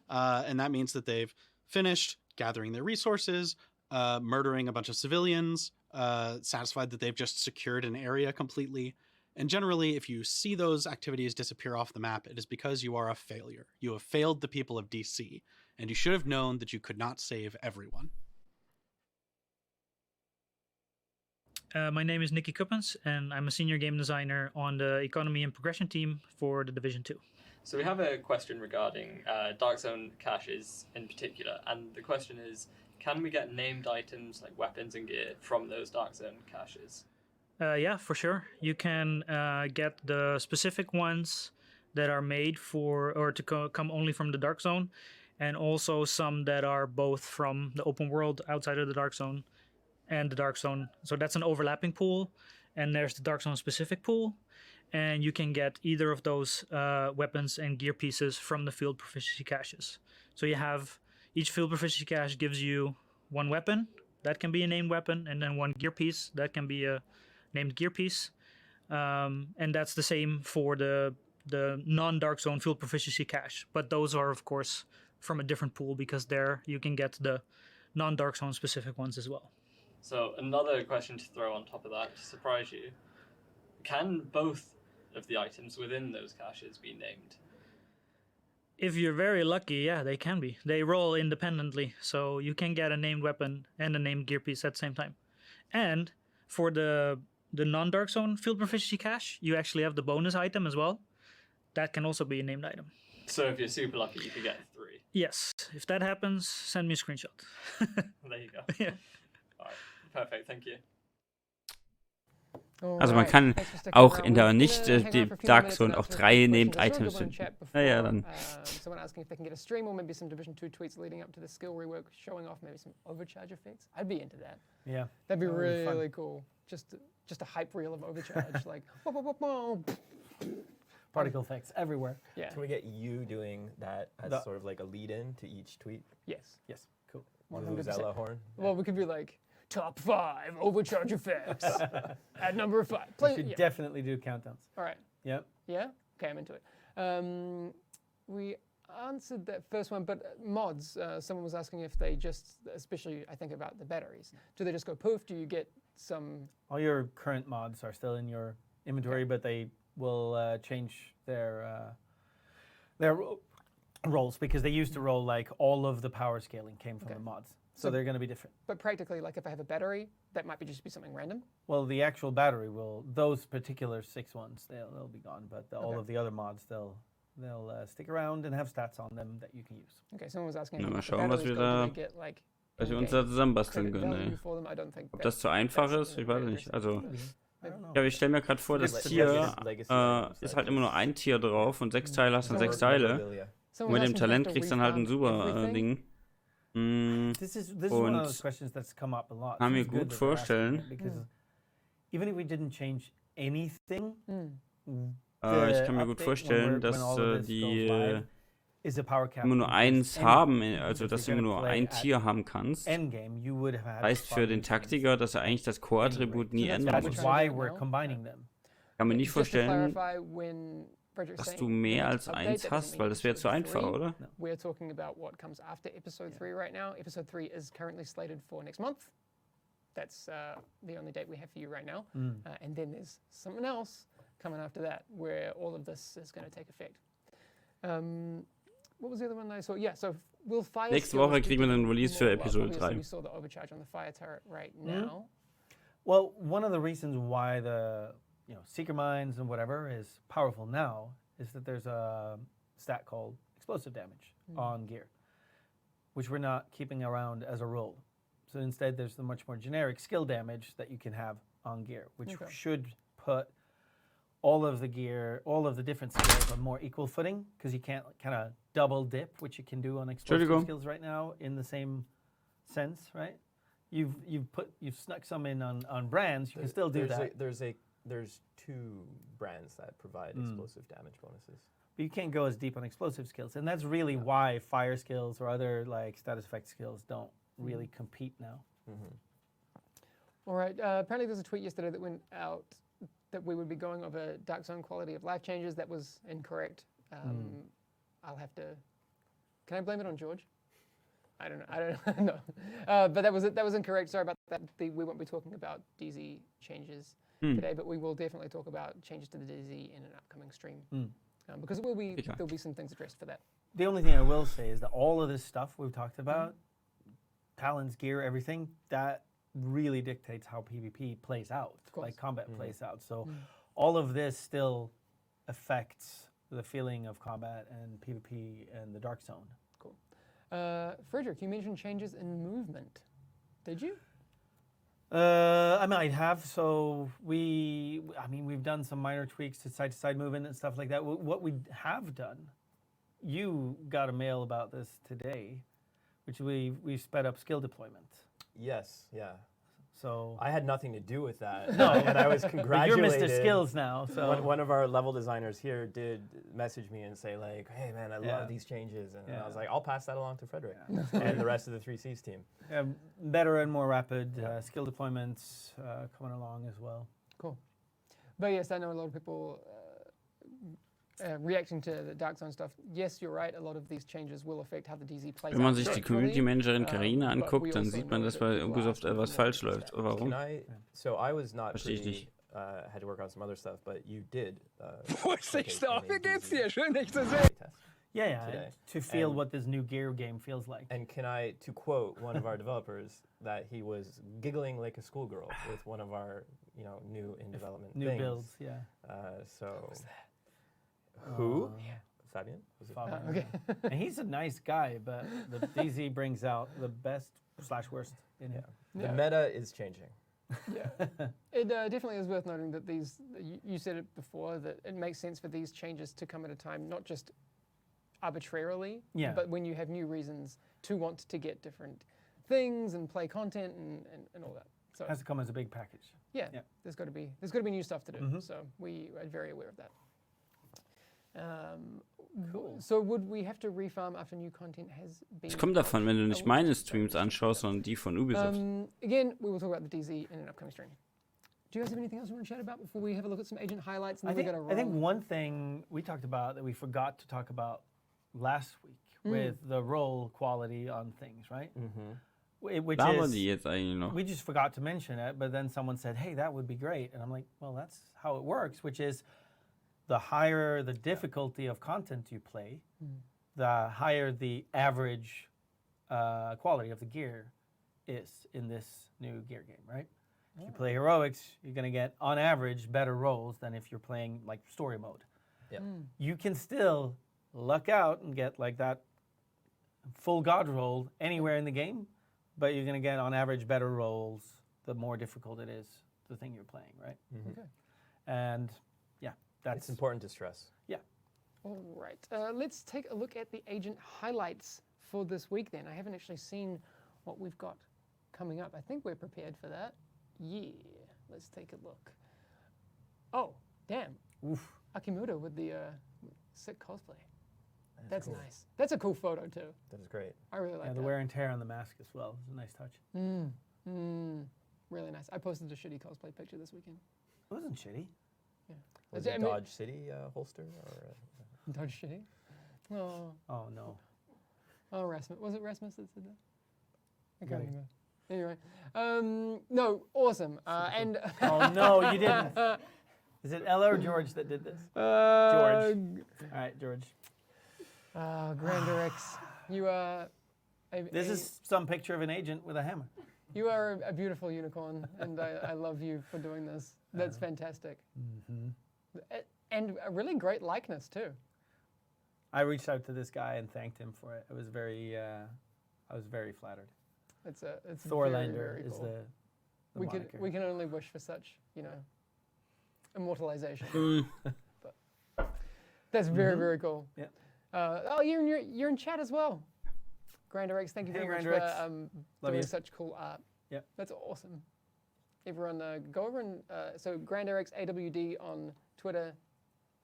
And that means that they've finished gathering their resources, murdering a bunch of civilians, satisfied that they've just secured an area completely. And generally, if you see those activities disappear off the map, it is because you are a failure. You have failed the people of DC, and you should have known that you could not save everyone. My name is Nicky Kuppens, and I'm a senior game designer on the economy and progression team for the Division 2. So we have a question regarding Dark Zone caches in particular, and the question is, can we get named items like weapons and gear from those Dark Zone caches? Yeah, for sure. You can get the specific ones that are made for or to come only from the Dark Zone, and also some that are both from the open world outside of the Dark Zone and the Dark Zone. So that's an overlapping pool, and there's the Dark Zone specific pool, and you can get either of those weapons and gear pieces from the field proficiency caches. So you have each field proficiency cache gives you one weapon that can be a named weapon, and then one gear piece that can be a named gear piece, and that's the same for the non-Dark Zone field proficiency cache. But those are of course from a different pool because there you can get the non-Dark Zone specific ones as well. So another question to throw on top of that to surprise you: can both of the items within those caches be named? If you're very lucky, yeah, they can be. They roll independently, so you can get a named weapon and a named gear piece at the same time. And for the non-Dark Zone field proficiency cache, you actually have the bonus item as well. That can also be a named item. So if you're super lucky, you could get 3. Yes, if that happens, send me a screenshot. There you go. Yeah. All right, perfect. Thank you. Also man kann auch in der nicht die Dark Zone auch 3 Named Items finden. Naja, dann. Someone asking if they can get a stream or maybe some Division 2 tweets leading up to the skill rework, showing off maybe some overcharge effects. I'd be into that. Yeah. That'd be That would be fun. really cool. Just a hype reel of overcharge, like. Particle effects everywhere. Yeah. Can we get you doing that as sort of like a lead-in to each tweet? Yes. Yes. Cool. 100%. Vuvuzela horn. Well, we could be like top 5 overcharge effects at number 5. We should definitely do countdowns. All right. Yep. Yeah? Okay, I'm into it. We answered that first one, but mods, someone was asking if they just, especially I think about the batteries, do they just go poof? Do you get some... All your current mods are still in your inventory, but they will change their roles because they used to roll like all of the power scaling came from the mods. So they're going to be different. But practically, like if I have a battery, that might just be something random? Well, the actual battery will, those particular 6 ones, they'll be gone, but all of the other mods, they'll stick around and have stats on them that you can use. Okay, someone was asking Na, mal if the schauen, was batteries wir go, da, do they get, like, was wir uns in-game da zusammenbasteln credit können. value Ey. for them? I don't think Ob das zu einfach ist, ich weiß nicht. Also, ja, ich stelle mir gerade vor, das Tier ist halt immer nur ein Tier drauf und 6 Teile hast dann 6 Teile. Und mit dem Talent kriegst du dann halt ein super Ding. This is one of those questions that's come up a lot. Kann mir gut vorstellen. Because even if we didn't change anything, Ich kann mir gut vorstellen, dass die immer nur eins haben, also dass du immer nur ein Tier haben kannst. Heißt für den Taktiker, dass er eigentlich das Core-Attribut nie ändern muss. Kann mir nicht vorstellen, dass du mehr als eins hast, weil das wäre zu einfach, oder? We're talking about what comes after Episode 3 right now. Episode 3 is currently slated for next month. That's the only date we have for you right now. And then there's something else coming after that where all of this is going to take effect. What was the other one I saw? Yeah, so will fire Nächste Woche kriegen wir einen Release für Episode 3. We saw the overcharge on the fire turret right now. Well, one of the reasons why the Seeker Mines and whatever is powerful now is that there's a stat called explosive damage on gear, which we're not keeping around as a rule. So instead, there's the much more generic skill damage that you can have on gear, which should put all of the gear, all of the different skills on more equal footing, because you can't kind of double dip, which you can do on explosive skills right now in the same sense, right? You've snuck some in on brands, you can still do that. There's 2 brands that provide explosive damage bonuses. But you can't go as deep on explosive skills, and that's really why fire skills or other like status effect skills don't really compete now. All right. Apparently, there's a tweet yesterday that went out that we would be going over Dark Zone quality of life changes. That was incorrect. I'll have to. Can I blame it on George? I don't know. No. But that was incorrect. Sorry about that. We won't be talking about DZ changes today, but we will definitely talk about changes to the DZ in an upcoming stream because there'll be some things addressed for that. The only thing I will say is that all of this stuff we've talked about, talents, gear, everything, that really dictates how PvP plays out, like combat plays out. So all of this still affects the feeling of combat and PvP and the Dark Zone. Cool. Frederick, you mentioned changes in movement. Did you? I might have. So we've done some minor tweaks to side movement and stuff like that. What we have done, you got a mail about this today, which we sped up skill deployment. Yes, yeah. So I had nothing to do with that. No, and I was congratulated. You're Mr. Skills now. So one of our level designers here did message me and say like, "Hey man, I love these changes," and I was like, "I'll pass that along to Frederick and the rest of the 3Cs team." Better and more rapid skill deployments coming along as well. Cool. But yes, I know a lot of people reacting to the Dark Zone stuff. Yes, you're right. A lot of these changes will affect how the DZ plays. Wenn man sich die Community Managerin Carina anguckt, dann sieht man, dass bei Ubisoft etwas falsch läuft. Warum? So I was not Verstehe ich nicht. Had to work on some other stuff, but you did. Vorsicht doch, wie geht's dir? Schön, dich zu sehen. Yeah, to feel what this new gear game feels like. And to quote one of our developers, that he was giggling like a schoolgirl with one of our, new in development new things. builds, yeah. So. Who's that? Who? Fabian? Fabian. Okay. And he's a nice guy, but the DZ brings out the best/worst in him. The meta is changing. Yeah, it definitely is worth noting that you said it before, that it makes sense for these changes to come at a time, not just arbitrarily, but when you have new reasons to want to get different things and play content and all that. So It has to come as a big package. yeah, there's got to be new stuff to do. So we are very aware of that. Cool. So would we have to refarm after new content has been? Es kommt davon, wenn du nicht meine Streams anschaust, sondern die von Ubisoft. Again, we will talk about the DZ in an upcoming stream. Do you guys have anything else you want to chat about before we have a look at some agent highlights? And then I think one thing we talked about that we forgot to talk about last week with the roll quality on things, right? Which Da war is, die jetzt eigentlich noch. we just forgot to mention it, but then someone said, hey, that would be great. And I'm like, well, that's how it works, which is the higher the difficulty of content you play, the higher the average quality of the gear is in this new gear game, right? If you play heroics, you're going to get, on average, better rolls than if you're playing like story mode. You can still luck out and get like that full god roll anywhere in the game, but you're going to get, on average, better rolls the more difficult it is, the thing you're playing, right? Okay. And yeah, It's important to stress. Yeah. All right. Let's take a look at the agent highlights for this week then. I haven't actually seen what we've got coming up. I think we're prepared for that. Yeah. Let's take a look. Oh, damn. Oof. Akimoto with the sick cosplay. That's nice. That's a cool photo too. That is great. I really like Yeah, that. the wear and tear on the mask as well. It's a nice touch. Really nice. I posted a shitty cosplay picture this weekend. It wasn't shitty. Was it Dodge City holster? Or, Dodge shitty? Oh. Oh, no. Oh, Rasmus. Was it Rasmus that said that? I can't Maybe. remember. Anyway. No, awesome. And Oh, no, you didn't. Is it Ella or George that did this? George. All right, George. Grander X, you are. This is some picture of an agent with a hammer. You are a beautiful unicorn, and I love you for doing this. That's fantastic. And a really great likeness too. I reached out to this guy and thanked him for it. I was very flattered. It's Thorlander very is cool. the we moniker. we can only wish for such, immortalization. But that's very cool. Yeah. Oh, you're in chat as well. Grander X, thank you very much Grander for X. Love doing you. such cool art. Yep. That's awesome. Everyone, go over and so Grander X AWD on Twitter.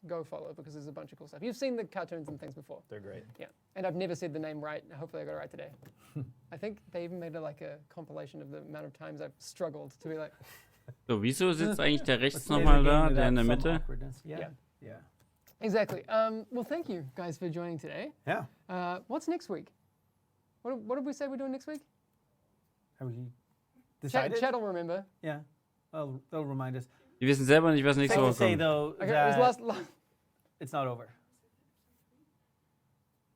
Go follow because there's a bunch of cool stuff. You've seen the cartoons and things before. They're great. Yeah, and I've never said the name right. Hopefully, I got it right today. I think they even made a compilation of the amount of times I've struggled to be like. So, wieso sitzt eigentlich der rechts Let's play nochmal the da, game der in der without some Mitte? awkwardness. Yeah. Yeah. Exactly. Well, thank you guys for joining today. Yeah. What's next week? What did we say we're doing next week? Have we decided? Chat will remember. Yeah. They'll remind us. Die wissen selber nicht, was nächste Safe to Woche say kommt. though Okay, that it was last. it's not over.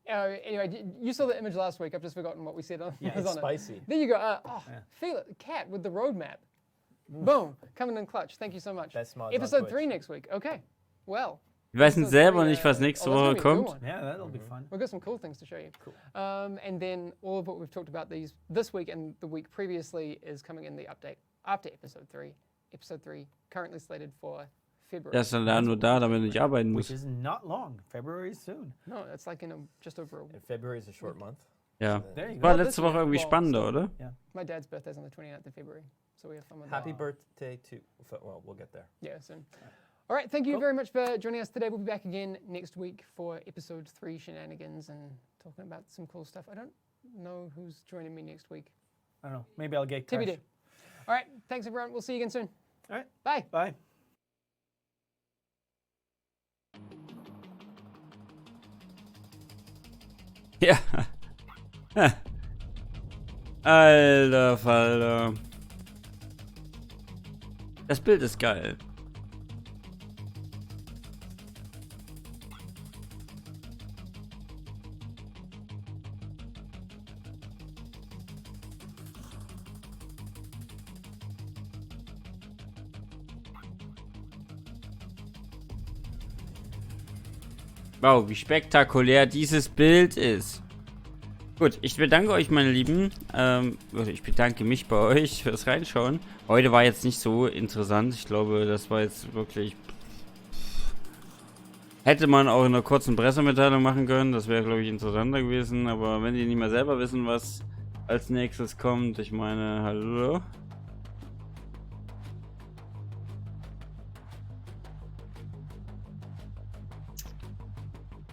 Anyway, you saw the image last week. I've just forgotten what we said on. Yeah, was It's on spicy. It. There you go. Feel it. Cat with the roadmap. Boom. Coming in clutch. Thank you so much. Best mods on Episode Twitch. 3 next week. Okay. Well. Die wissen episode selber 3, nicht, was nächste that's Woche gonna be a good kommt. one. Yeah, that'll be fun. We've got some cool things to show you. Cool. And then all of what we've talked about this week and the week previously is coming in the update after episode 3. Episode 3 currently slated for February. Der ist dann da nur da, damit er nicht arbeiten Which muss. is not long. February is soon. No, it's like in just over a And February is a short month. Ja. There you War go. letzte Woche irgendwie spannender, oder? My dad's birthday's on the 29th of February, so we have fun with Happy that. birthday to. Well, we'll get there. Yeah, soon. All right, thank you very much for joining us today. We'll be back again next week for episode 3 shenanigans and talking about some cool stuff. I don't know who's joining me next week. I don't know. Maybe I'll get Crash. TBD. All right, thanks everyone. We'll see you again soon. All right. Bye. Bye. Ja. Alter Falter. Das Bild ist geil. Wow, wie spektakulär dieses Bild ist. Gut, ich bedanke euch, meine Lieben. Ich bedanke mich bei euch fürs Reinschauen. Heute war jetzt nicht so interessant. Ich glaube, das war jetzt wirklich... Hätte man auch in einer kurzen Pressemitteilung machen können. Das wäre, glaube ich, interessanter gewesen. Aber wenn die nicht mehr selber wissen, was als nächstes kommt, ich meine, hallo?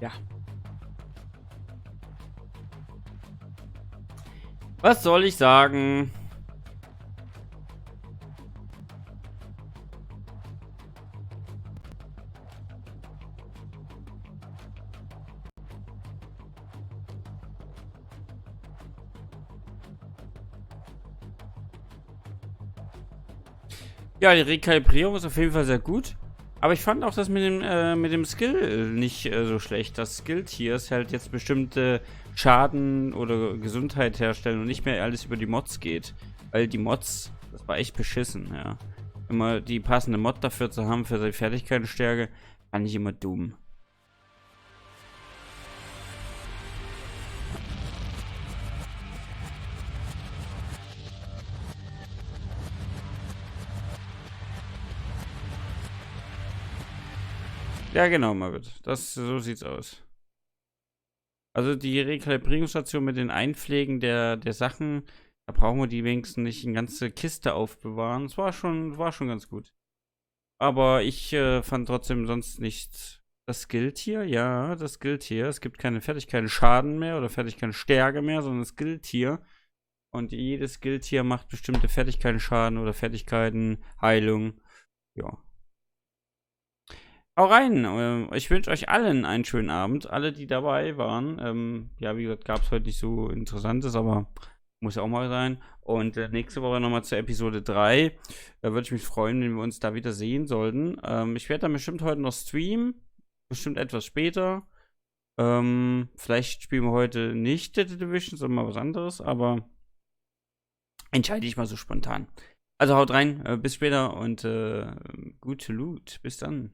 Ja. Was soll ich sagen? Ja, die Rekalibrierung ist auf jeden Fall sehr gut. Aber ich fand auch das mit dem Skill nicht so schlecht. Das Skill-Tier ist halt jetzt bestimmte Schaden oder Gesundheit herstellen und nicht mehr alles über die Mods geht. Weil die Mods, das war echt beschissen, ja. Immer die passende Mod dafür zu haben, für die Fertigkeitenstärke, fand ich immer dumm. Ja, genau, Marvin. So sieht's aus. Also die Rekalibrierungsstation mit den Einpflegen der Sachen, da brauchen wir die wenigstens nicht eine ganze Kiste aufbewahren. Das war schon ganz gut. Aber ich fand trotzdem sonst nichts. Das gilt hier? Ja, das gilt hier. Es gibt keine Fertigkeiten-Schaden mehr oder Fertigkeiten-Stärke mehr, sondern es gilt hier. Und jedes gilt hier macht bestimmte Fertigkeiten-Schaden oder Fertigkeiten-Heilung. Ja. Hau rein. Ich wünsche euch allen einen schönen Abend. Alle, die dabei waren. Ja, wie gesagt, gab es heute nicht so Interessantes, aber muss ja auch mal sein. Und nächste Woche nochmal zur Episode 3. Da würde ich mich freuen, wenn wir uns da wieder sehen sollten. Ich werde dann bestimmt heute noch streamen. Bestimmt etwas später. Vielleicht spielen wir heute nicht The Division, sondern mal was anderes. Aber entscheide ich mal so spontan. Also haut rein. Bis später und gute Loot. Bis dann.